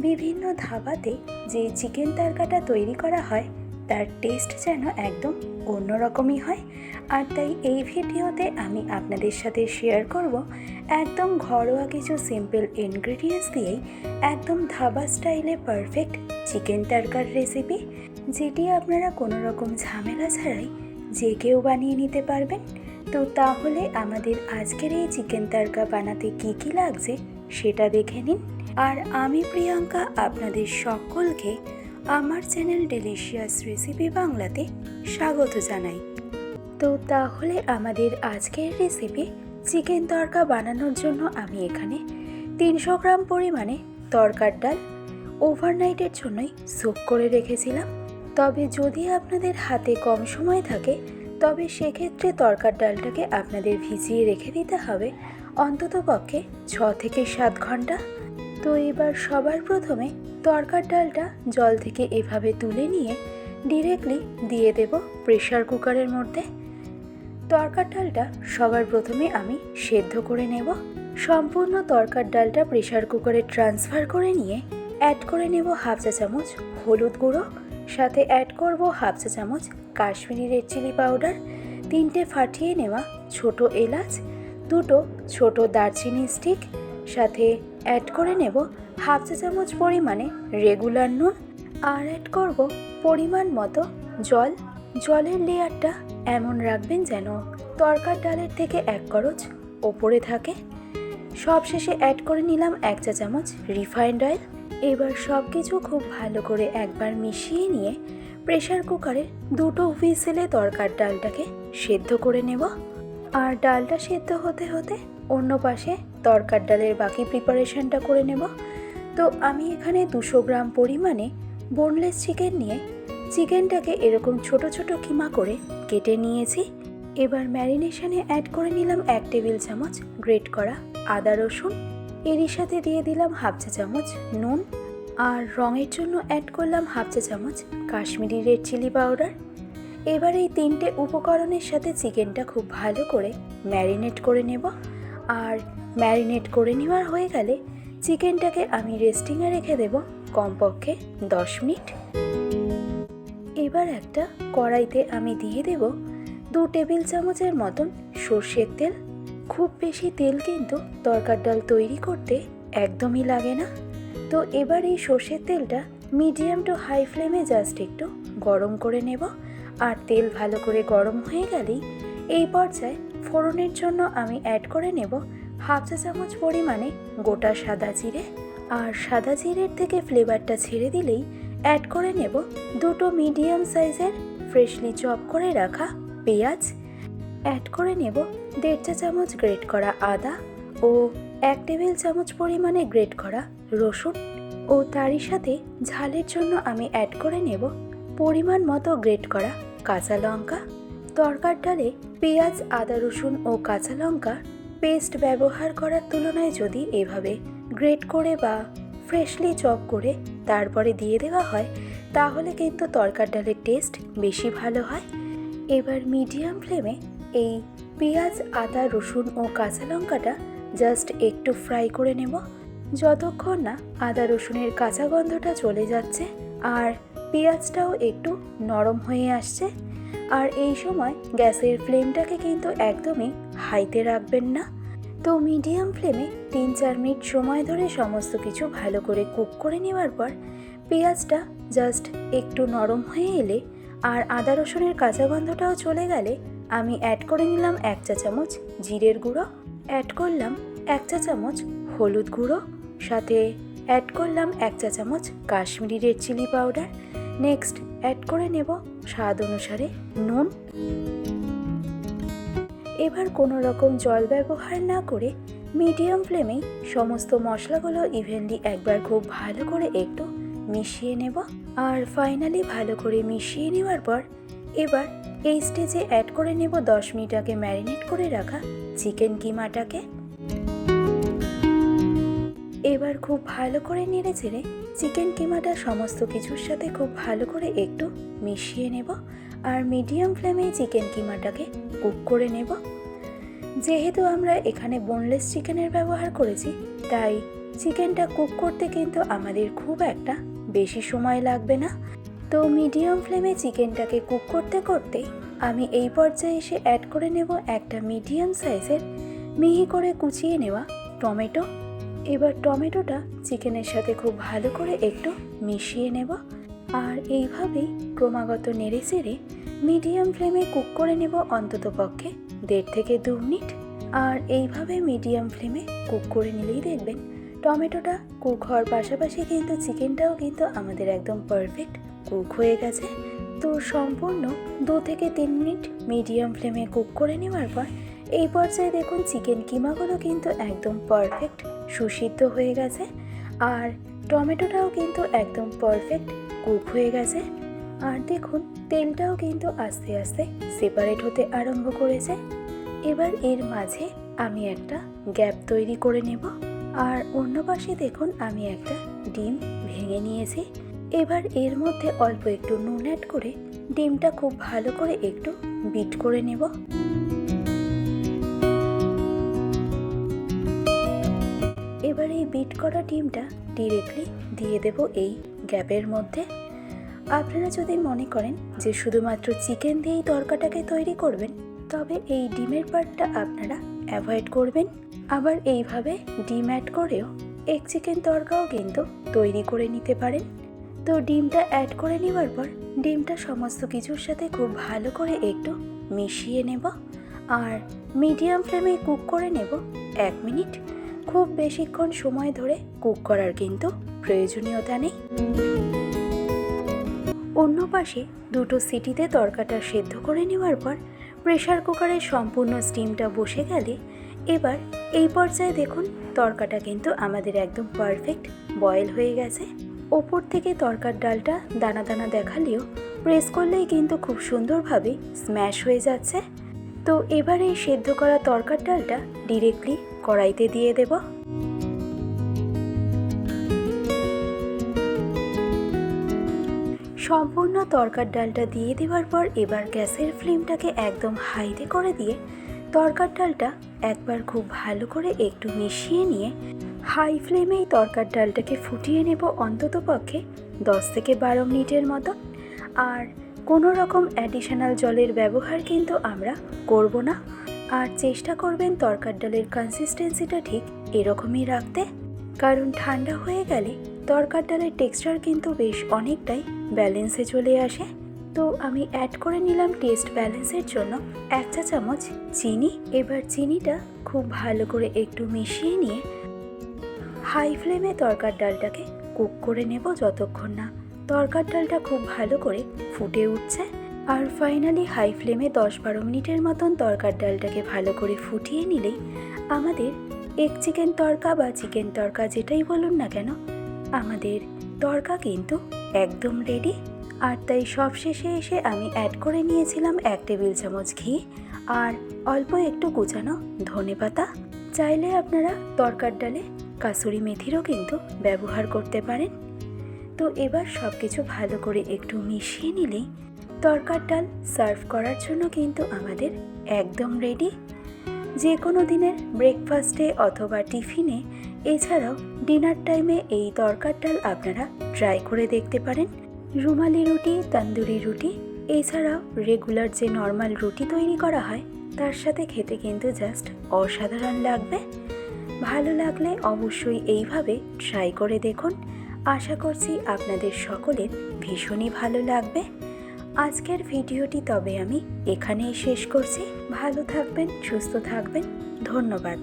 বিভিন্ন ধাবাতে যে চিকেন তরকাটা তৈরি করা হয় তার টেস্ট যেন একদম অন্যরকমই হয়। আর তাই এই ভিডিওতে আমি আপনাদের সাথে শেয়ার করব একদম ঘরোয়া কিছু সিম্পল ইনগ্রেডিয়েন্টস দিয়েই একদম ধাবা স্টাইলে পারফেক্ট চিকেন তরকার রেসিপি, যেটি আপনারা কোনো রকম ঝামেলা ছাড়াই যে কেউ বানিয়ে নিতে পারবেন। তো তাহলে আমাদের আজকের এই চিকেন তরকা বানাতে কী কী লাগছে সেটা দেখে নিন। আর আমি প্রিয়াঙ্কা আপনাদের সকলকে আমার চ্যানেল ডেলিশিয়াস রেসিপি বাংলাতে স্বাগত জানাই। তো তাহলে আমাদের আজকের রেসিপি চিকেন তরকা বানানোর জন্য আমি এখানে 300 গ্রাম পরিমাণে তরকার ডাল ওভারনাইটের জন্যই সোক করে রেখেছিলাম। তবে যদি আপনাদের হাতে কম সময় থাকে তবে সেক্ষেত্রে তরকার ডালটাকে আপনাদের ভিজিয়ে রেখে দিতে হবে অন্ততপক্ষে 6 থেকে 7 ঘন্টা। তো এবার সবার প্রথমে তরকার ডালটা জল থেকে এভাবে তুলে নিয়ে ডিরেক্টলি দিয়ে দেব প্রেসার কুকারের মধ্যে। তরকার ডালটা সবার প্রথমে আমি সেদ্ধ করে নেব। সম্পূর্ণ তরকার ডালটা প্রেসার কুকারে ট্রান্সফার করে নিয়ে অ্যাড করে নেব হাফ চা চামচ হলুদ গুঁড়ো, সাথে অ্যাড করব হাফ চা চামচ কাশ্মীরি রেড চিলি পাউডার, 3টে ফাটিয়ে নেওয়া ছোট এলাচ, 2টো ছোট দারচিনি স্টিক, সাথে অ্যাড করে নেব হাফ চা চামচ পরিমাণে রেগুলার নুন, আর অ্যাড করব পরিমাণ মতো জল। জলের লেয়ারটা এমন রাখবেন যেন তরকার ডালের থেকে 1 করোচ ওপরে থাকে। সবশেষে অ্যাড করে নিলাম 1 চা চামচ রিফাইন্ড অয়েল। এবার সব কিছু খুব ভালো করে একবার মিশিয়ে নিয়ে প্রেসার কুকারে 2টো হুইসেলে তরকার ডালটাকে সেদ্ধ করে নেব। আর ডালটা সেদ্ধ হতে হতে অন্য পাশে তরকার ডালের বাকি প্রিপারেশনটা করে নেব। তো আমি এখানে 200 গ্রাম পরিমাণে বোনলেস চিকেন নিয়ে চিকেনটাকে এরকম ছোট ছোট কিমা করে কেটে নিয়েছি। এবার ম্যারিনেশনে অ্যাড করে নিলাম 1 টেবিল চামচ গ্রেট করা আদা রসুন, এরই সাথে দিয়ে দিলাম হাফ চা চামচ নুন, আর রঙের জন্য অ্যাড করলাম হাফ চা চামচ কাশ্মীরি রেড চিলি পাউডার। এবার এই 3টে উপকরণের সাথে চিকেনটা খুব ভালো করে ম্যারিনেট করে নেব। আর ম্যারিনেট করে নেওয়ার হয়ে গেলে চিকেনটাকে আমি রেস্টিংয়ে রেখে দেব কমপক্ষে 10 মিনিট। এবার একটা কড়াইতে আমি দিয়ে দেব 2 টেবিল চামচের মতন সর্ষের তেল। খুব বেশি তেল কিন্তু তরকার ডাল তৈরি করতে একদমই লাগে না। তো এবার এই সর্ষের তেলটা মিডিয়াম টু হাই ফ্লেমে জাস্ট একটু গরম করে নেব। আর তেল ভালো করে গরম হয়ে গেলেই এই পর্যায়ে ফোড়নের জন্য আমি অ্যাড করে নেব হাফ চা চামচ পরিমাণে গোটা সাদা জিরে। আর সাদা জিরের থেকে ফ্লেভারটা ছেড়ে দিলেই অ্যাড করে নেব 2টো মিডিয়াম সাইজের ফ্রেশলি চপ করে রাখা পেঁয়াজ। অ্যাড করে নেব 1.5 চা চামচ গ্রেট করা আদা ও 1 টেবিল চামচ পরিমাণে গ্রেট করা রসুন। ও তারই সাথে ঝালের জন্য আমি অ্যাড করে নেব পরিমাণ মতো গ্রেট করা কাঁচা লঙ্কা। তরকার ডালে পেঁয়াজ, আদা, রসুন ও কাঁচা লঙ্কা পেস্ট ব্যবহার করার তুলনায় যদি এভাবে গ্রেট করে বা ফ্রেশলি চপ করে তারপরে দিয়ে দেওয়া হয় তাহলে কিন্তু তরকার ডালের টেস্ট বেশি ভালো হয়। এবার মিডিয়াম ফ্লেমে এই পেঁয়াজ, আদা, রসুন ও কাঁচা লঙ্কাটা জাস্ট একটু ফ্রাই করে নেব, যতক্ষণ না আদা রসুনের কাঁচা গন্ধটা চলে যাচ্ছে আর পেঁয়াজটাও একটু নরম হয়ে আসছে। আর এই সময় গ্যাসের ফ্লেমটাকে কিন্তু একদমই হাইতে রাখবেন না। তো মিডিয়াম ফ্লেমে 3-4 মিনিট সময় ধরে সমস্ত কিছু ভালো করে কুক করে নেওয়ার পর পেঁয়াজটা জাস্ট একটু নরম হয়ে এলে আর আদা রসুনের কাঁচা গন্ধটাও চলে গেলে আমি অ্যাড করে নিলাম 1 চা চামচ জিরের গুঁড়ো, অ্যাড করলাম 1 চা চামচ হলুদ গুঁড়ো, সাথে অ্যাড করলাম 1 চা চামচ Kashmiri red chilli powder. Next add করে নেব স্বাদ অনুসারে নুন। এবার কোনো রকম জল ব্যবহার না করে মিডিয়াম ফ্লেমেই সমস্ত মশলাগুলো ইভেনলি একবার খুব ভালো করে একটু মিশিয়ে নেব। আর ফাইনালি ভালো করে মিশিয়ে নেওয়ার পর এবার এই স্টেজে অ্যাড করে নেব 10 মিনিট আগে ম্যারিনেট করে রাখা চিকেন কিমাটাকে। এবার খুব ভালো করে নেড়ে চেড়ে চিকেন কিমাটা সমস্ত কিছুর সাথে খুব ভালো করে একটু মিশিয়ে নেব। আর মিডিয়াম ফ্লেমে চিকেন কিমাটাকে কুক করে নেব। যেহেতু আমরা এখানে বোনলেস চিকেনের ব্যবহার করেছি তাই চিকেনটা কুক করতে কিন্তু আমাদের খুব একটা বেশি সময় লাগবে না। তো মিডিয়াম ফ্লেমে চিকেনটাকে কুক করতে করতে আমি এই পর্যায়ে এসে অ্যাড করে নেব একটা মিডিয়াম সাইজের মিহি করে কুচিয়ে নেওয়া টমেটো। এবার টমেটোটা চিকেনের সাথে খুব ভালো করে একটু মিশিয়ে নেব, আর এইভাবেই ক্রমাগত নেড়ে চেড়ে মিডিয়াম ফ্লেমে কুক করে নেব অন্ততপক্ষে 1.5 থেকে 2 মিনিট। আর এইভাবে মিডিয়াম ফ্লেমে কুক করে নিলেই দেখবেন টমেটোটা কুক হওয়ার পাশাপাশি কিন্তু চিকেনটাও কিন্তু আমাদের একদম পারফেক্ট কুক হয়ে গেছে। তো সম্পূর্ণ 2 থেকে 3 মিনিট মিডিয়াম ফ্লেমে কুক করে নেওয়ার পর এই পর্যায়ে দেখুন চিকেন কিমাগুলো কিন্তু একদম পারফেক্ট সুসিদ্ধ হয়ে গেছে, আর টমেটোটাও কিন্তু একদম পারফেক্ট কুক হয়ে গেছে। আর দেখুন তেলটাও কিন্তু আস্তে আস্তে সেপারেট হতে আরম্ভ করেছে। এবার এর মাঝে আমি একটা গ্যাপ তৈরি করে নেব, আর অন্য পাশে দেখুন আমি একটা ডিম ভেঙে নিয়েছি। এবার এর মধ্যে অল্প একটু নুন অ্যাড করে ডিমটা খুব ভালো করে একটু বিট করে নেব। এবার এই বিট করা ডিমটা ডিরেক্টলি দিয়ে দেব এই গ্যাপের মধ্যে। আপনারা যদি মনে করেন যে শুধুমাত্র চিকেন দিয়েই তরকাটাকে তৈরি করবেন, তবে এই ডিমের পার্টটা আপনারা অ্যাভয়েড করবেন। আবার এইভাবে ডিম অ্যাড করেও এগ চিকেন তরকাও কিন্তু তৈরি করে নিতে পারেন। তো ডিমটা অ্যাড করে নেওয়ার পর ডিমটা সমস্ত কিছুর সাথে খুব ভালো করে একটু মিশিয়ে নেব, আর মিডিয়াম ফ্লেমে কুক করে নেব 1 মিনিট। খুব বেশিক্ষণ সময় ধরে কুক করার কিন্তু প্রয়োজনীয়তা নেই। অন্য পাশে 2টো সিটিতে তরকাটা সেদ্ধ করে নেওয়ার পর প্রেসার কুকারের সম্পূর্ণ স্টিমটা বসে গেলে এবার এই পর্যায়ে দেখুন তরকাটা কিন্তু আমাদের একদম পারফেক্ট বয়েল হয়ে গেছে। ওপর থেকে তরকার ডালটা দানা দানা দেখালেও প্রেস করলেই কিন্তু খুব সুন্দরভাবে স্ম্যাশ হয়ে যাচ্ছে। তো এবার এই সেদ্ধ করা তরকার ডালটা ডিরেক্টলি কড়াইতে দিয়ে দেব। সম্পূর্ণ তরকার ডালটা দিয়ে দেওয়ার পর এবার গ্যাসের ফ্লেমটাকে একদম হাইতে করে দিয়ে তরকার ডালটা একবার খুব ভালো করে একটু মিশিয়ে নিয়ে হাই ফ্লেমেই তরকার ডালটাকে ফুটিয়ে নেব অন্ততপক্ষে 10 থেকে 12 মিনিটের মতো। আর কোনো রকম অ্যাডিশনাল জলের ব্যবহার কিন্তু আমরা করব না। আর চেষ্টা করবেন তরকার ডালের কনসিস্টেন্সিটা ঠিক এরকমই রাখতে, কারণ ঠান্ডা হয়ে গেলে তরকার ডালের টেক্সচার কিন্তু বেশ অনেকটাই ব্যালেন্সে চলে আসে। তো আমি অ্যাড করে নিলাম টেস্ট ব্যালেন্সের জন্য 1 চা চামচ চিনি। এবার চিনিটা খুব ভালো করে একটু মিশিয়ে নিয়ে হাই ফ্লেমে তরকার ডালটাকে কুক করে নেব যতক্ষণ না তরকার ডালটা খুব ভালো করে ফুটে উঠছে। আর ফাইনালি হাই ফ্লেমে 10-12 মিনিটের মতন তরকার ডালটাকে ভালো করে ফুটিয়ে নিলেই আমাদের এগ চিকেন তরকা বা চিকেন তরকা যেটাই বলুন না কেন, আমাদের তরকা কিন্তু একদম রেডি। আর তাই সবশেষে এসে আমি অ্যাড করে নিয়েছিলাম 1 টেবিল চামচ ঘি আর অল্প একটু কুচানো ধনেপাতা। চাইলে আপনারা তরকার ডালে কাসুরি মেথিরও কিন্তু ব্যবহার করতে পারেন। তো এবার সব কিছু ভালো করে একটু মিশিয়ে নিলেই তরকার ডাল সার্ভ করার জন্য কিন্তু আমাদের একদম রেডি। যে কোনো দিনের ব্রেকফাস্টে অথবা টিফিনে, এছাড়াও ডিনার টাইমে এই তরকার ডাল আপনারা ট্রাই করে দেখতে পারেন। রুমালি রুটি, তন্দুরি রুটি, এছাড়াও রেগুলার যে নর্মাল রুটি তৈরি করা হয় তার সাথে খেতে কিন্তু জাস্ট অসাধারণ লাগবে। ভালো লাগলে অবশ্যই এইভাবে ট্রাই করে দেখুন। আশা করছি আপনাদের সকলের ভীষণই ভালো লাগবে। আজকের ভিডিওটি তবে আমি এখানেই শেষ করছি। ভালো থাকবেন, সুস্থ থাকবেন। ধন্যবাদ।